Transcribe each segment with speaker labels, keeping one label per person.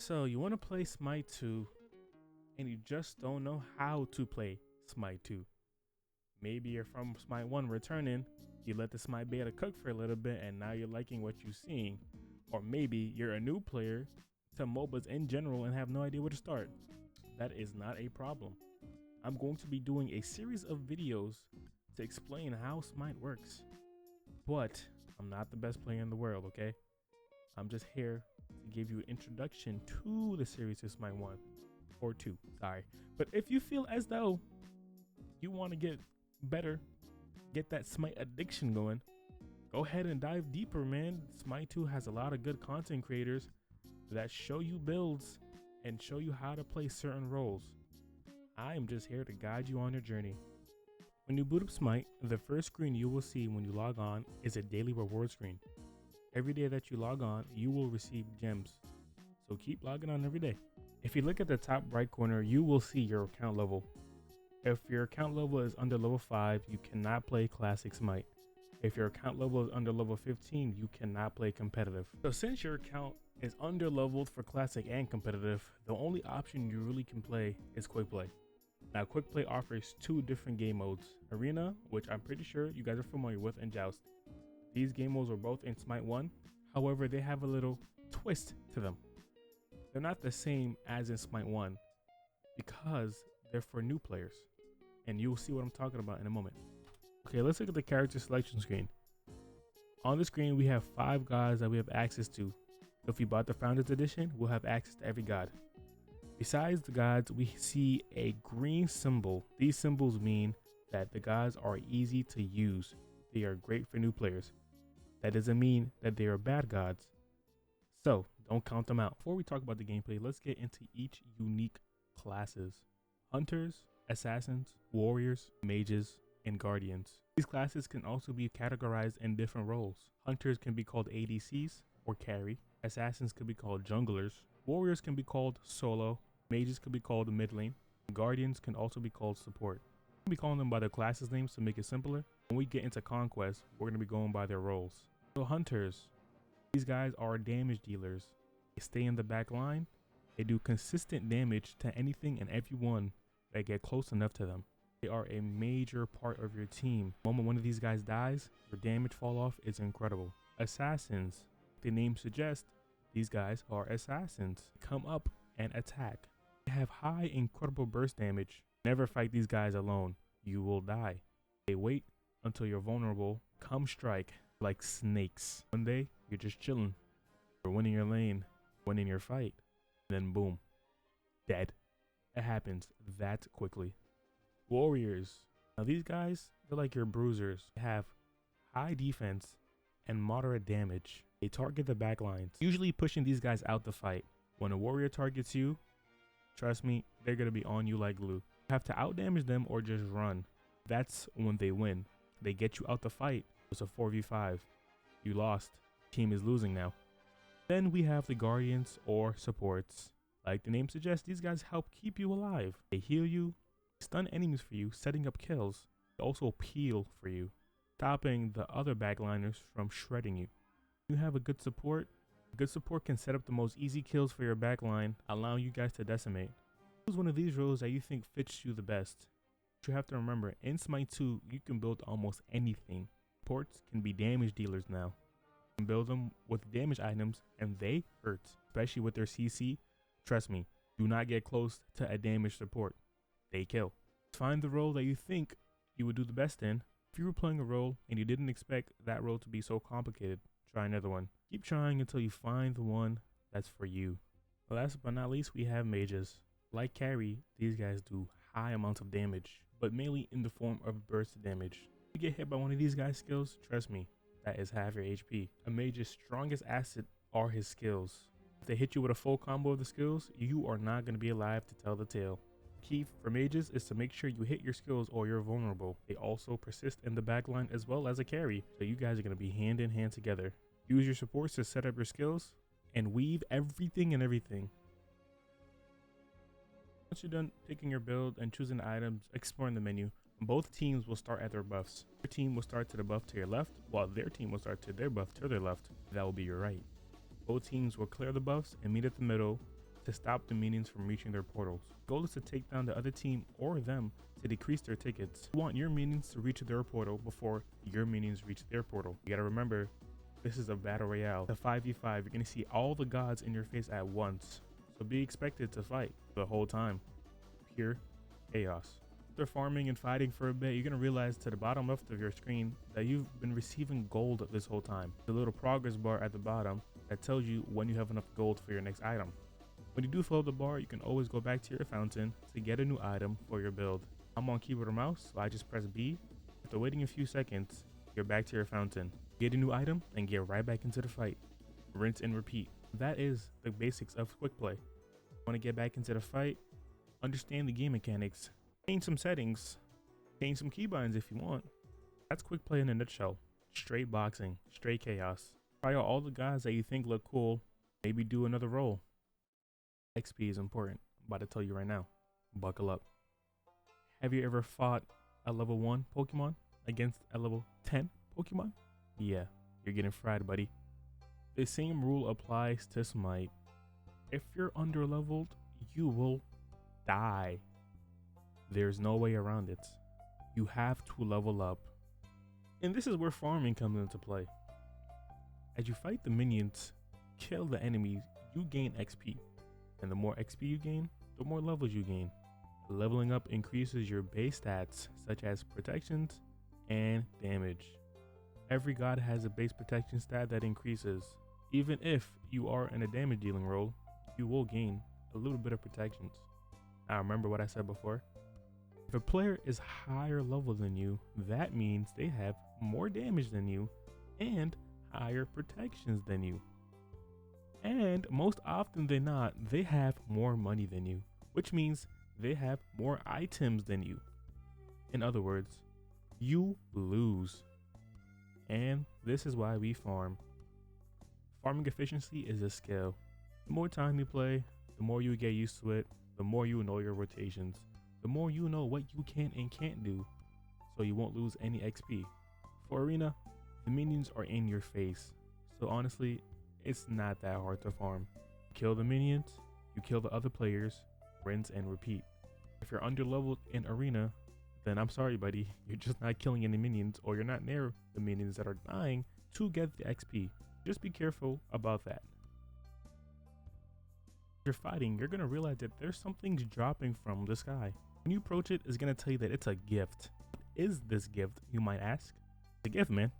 Speaker 1: So you want to play Smite 2 and you just don't know how to play Smite 2. Maybe you're from Smite 1 returning, you let the Smite beta cook for a little bit and now you're liking what you're seeing. Or maybe you're a new player to MOBAs in general and have no idea where to start. That is not a problem. I'm going to be doing a series of videos to explain how Smite works. But I'm not the best player in the world, okay? I'm just here to give you an introduction to the series of Smite 1 or 2, sorry. But if you feel as though you want to get better, get that Smite addiction going, go ahead and dive deeper, man. Smite 2 has a lot of good content creators that show you builds and show you how to play certain roles. I am just here to guide you on your journey. When you boot up Smite, the first screen you will see when you log on is a daily reward screen. Every day that you log on, you will receive gems. So keep logging on every day. If you look at the top right corner, you will see your account level. If your account level is under level 5, you cannot play Classic Smite. If your account level is under level 15, you cannot play competitive. So since your account is under leveled for Classic and competitive, the only option you really can play is Quick Play. Now Quick Play offers two different game modes, Arena, which I'm pretty sure you guys are familiar with, and Joust. These game modes are both in Smite 1, however they have a little twist to them. They're not the same as in Smite 1 because they're for new players, and you'll see what I'm talking about in a moment. Okay, let's look at the character selection screen. On the screen we have 5 gods that we have access to. If we bought the Founders Edition, we'll have access to every god. Besides the gods, we see a green symbol. These symbols mean that the gods are easy to use. They are great for new players. That doesn't mean that they are bad gods, so don't count them out. Before we talk about the gameplay, let's get into each unique classes. Hunters, assassins, warriors, mages, and guardians. These classes can also be categorized in different roles. Hunters can be called ADCs or carry. Assassins can be called junglers. Warriors can be called solo. Mages can be called mid lane. Guardians can also be called support. We'll be calling them by their classes names to make it simpler. When we get into conquest, we're going to be going by their roles. So hunters, these guys are damage dealers. They stay in the back line. They do consistent damage to anything and everyone that get close enough to them. They are a major part of your team. The moment one of these guys dies, your damage fall off is incredible. Assassins, the name suggests, these guys are assassins. Come up and attack. They have high incredible burst damage. Never fight these guys alone. You will die. They wait until you're vulnerable. Come strike like snakes. One day, you're just chilling. You're winning your lane, winning your fight. Then boom, dead. It happens that quickly. Warriors. Now these guys, they're like your bruisers. They have high defense and moderate damage. They target the back lines, usually pushing these guys out the fight. When a warrior targets you, trust me, they're going to be on you like glue. You have to outdamage them or just run. That's when they win. They get you out the fight. It's a 4v5. You lost. Team is losing now. Then we have the guardians or supports. Like the name suggests, these guys help keep you alive. They heal you, stun enemies for you, setting up kills. They also peel for you, stopping the other backliners from shredding you. You have a good support. Good support can set up the most easy kills for your backline, allowing you guys to decimate. Choose one of these roles that you think fits you the best. But you have to remember, in Smite 2, you can build almost anything. Supports can be damage dealers now. You can build them with damage items and they hurt, especially with their CC. Trust me, do not get close to a damage support. They kill. Find the role that you think you would do the best in. If you were playing a role and you didn't expect that role to be so complicated, try another one. Keep trying until you find the one that's for you. Last but not least, we have mages. Like carry, these guys do high amounts of damage, but mainly in the form of burst damage. If you get hit by one of these guys' skills, trust me, that is half your HP. A mage's strongest asset are his skills. If they hit you with a full combo of the skills, you are not going to be alive to tell the tale. Key for mages is to make sure you hit your skills or you're vulnerable. They also persist in the backline as well as a carry, so you guys are going to be hand in hand together. Use your supports to set up your skills and weave everything and everything. Once you're done picking your build and choosing the items, exploring the menu, both teams will start at their buffs. Your team will start to the buff to your left, while their team will start to their buff to their left. That will be your right. Both teams will clear the buffs and meet at the middle to stop the minions from reaching their portals. The goal is to take down the other team or them to decrease their tickets. You want your minions to reach their portal before your minions reach their portal. You gotta remember, this is a battle royale. The 5v5, you're gonna see all the gods in your face at once. So be expected to fight the whole time. Pure chaos. After farming and fighting for a bit, you're gonna realize to the bottom left of your screen that you've been receiving gold this whole time. The little progress bar at the bottom that tells you when you have enough gold for your next item. When you do fill up the bar, you can always go back to your fountain to get a new item for your build. I'm on keyboard or mouse, so I just press B. After waiting a few seconds, you're back to your fountain. Get a new item and get right back into the fight. Rinse and repeat. That is the basics of quick play. Want to get back into the fight? Understand the game mechanics. Change some settings. Change some keybinds if you want. That's quick play in a nutshell. Straight boxing, straight chaos. Try out all the guys that you think look cool. Maybe do another role. XP is important. I'm about to tell you right now. Buckle up. Have you ever fought a level 1 Pokemon against a level 10 Pokemon? Yeah, you're getting fried, buddy. The same rule applies to Smite. If you're underleveled, you will die. There's no way around it. You have to level up. And this is where farming comes into play. As you fight the minions, kill the enemies, you gain XP. And the more XP you gain, the more levels you gain. Leveling up increases your base stats, such as protections and damage. Every god has a base protection stat that increases. Even if you are in a damage dealing role, you will gain a little bit of protections. Now remember what I said before. If a player is higher level than you, that means they have more damage than you and higher protections than you. And most often than not, they have more money than you, which means they have more items than you. In other words, you lose. And this is why we farm. Farming efficiency is a skill. The more time you play, the more you get used to it, the more you know your rotations, the more you know what you can and can't do, so you won't lose any XP. For Arena, the minions are in your face, so honestly, it's not that hard to farm. Kill the minions, you kill the other players, rinse and repeat. If you're underleveled in Arena, then I'm sorry buddy, you're just not killing any minions, or you're not near the minions that are dying to get the XP. Just be careful about that. If you're fighting, you're gonna realize that there's something dropping from the sky. When you approach it, it's gonna tell you that it's a gift. What is this gift, you might ask? The gift, man.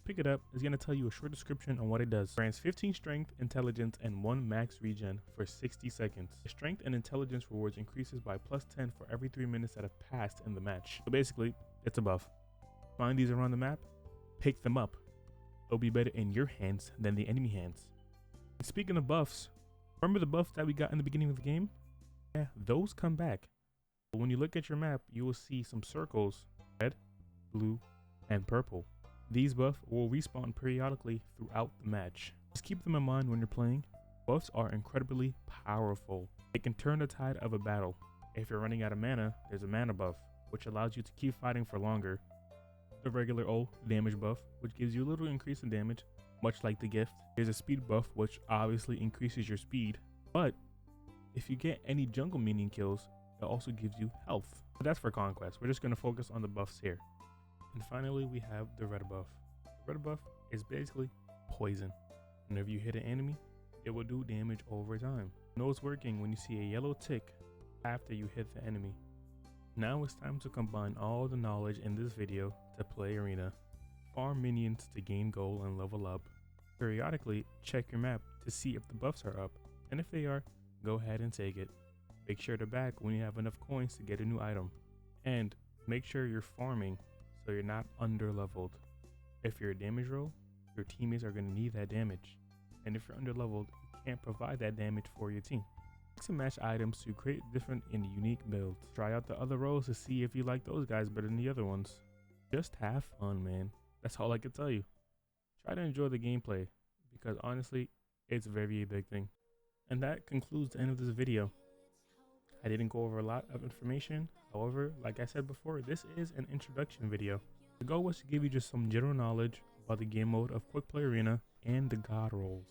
Speaker 1: Pick it up, it's gonna tell you a short description on what it does. Grants 15 strength, intelligence, and 1 max regen for 60 seconds. The strength and intelligence rewards increases by +10 for every 3 minutes that have passed in the match. So basically, it's a buff. Find these around the map, pick them up. It'll be better in your hands than the enemy hands. And speaking of buffs, remember the buffs that we got in the beginning of the game? Yeah, those come back. But when you look at your map, you will see some circles, red, blue, and purple. These buffs will respawn periodically throughout the match. Just keep them in mind when you're playing. Buffs are incredibly powerful. They can turn the tide of a battle. If you're running out of mana, there's a mana buff, which allows you to keep fighting for longer. The regular old damage buff, which gives you a little increase in damage, much like the gift. There's a speed buff, which obviously increases your speed, but if you get any jungle minion kills, it also gives you health. But that's for conquest. We're just going to focus on the buffs here. And finally, we have the red buff. The red buff is basically poison. Whenever you hit an enemy, it will do damage over time. You know it's working when you see a yellow tick after you hit the enemy. Now it's time to combine all the knowledge in this video to play Arena. Farm minions to gain gold and level up. Periodically, check your map to see if the buffs are up, and if they are, go ahead and take it. Make sure to back when you have enough coins to get a new item. And make sure you're farming so you're not underleveled. If you're a damage role, your teammates are going to need that damage. And if you're underleveled, you can't provide that damage for your team. Mix and match items to create different and unique builds. Try out the other roles to see if you like those guys better than the other ones. Just have fun, man. That's all I can tell you. Try to enjoy the gameplay, because honestly, it's very addicting. And that concludes the end of this video. I didn't go over a lot of information. However, like I said before, this is an introduction video. The goal was to give you just some general knowledge about the game mode of Quick Play Arena and the god roles.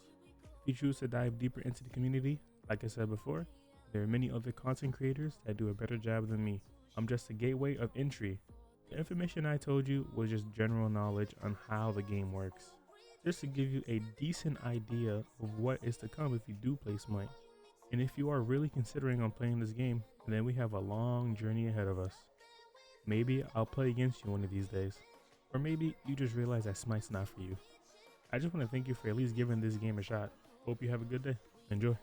Speaker 1: If you choose to dive deeper into the community, Like I said before, there are many other content creators that do a better job than me. I'm just a gateway of entry. The information I told you was just general knowledge on how the game works, just to give you a decent idea of what is to come if you do play Smite. And if you are really considering on playing this game, then we have a long journey ahead of us. Maybe I'll play against you one of these days, or maybe you just realize that Smite's not for you. I just want to thank you for at least giving this game a shot. Hope you have a good day. Enjoy.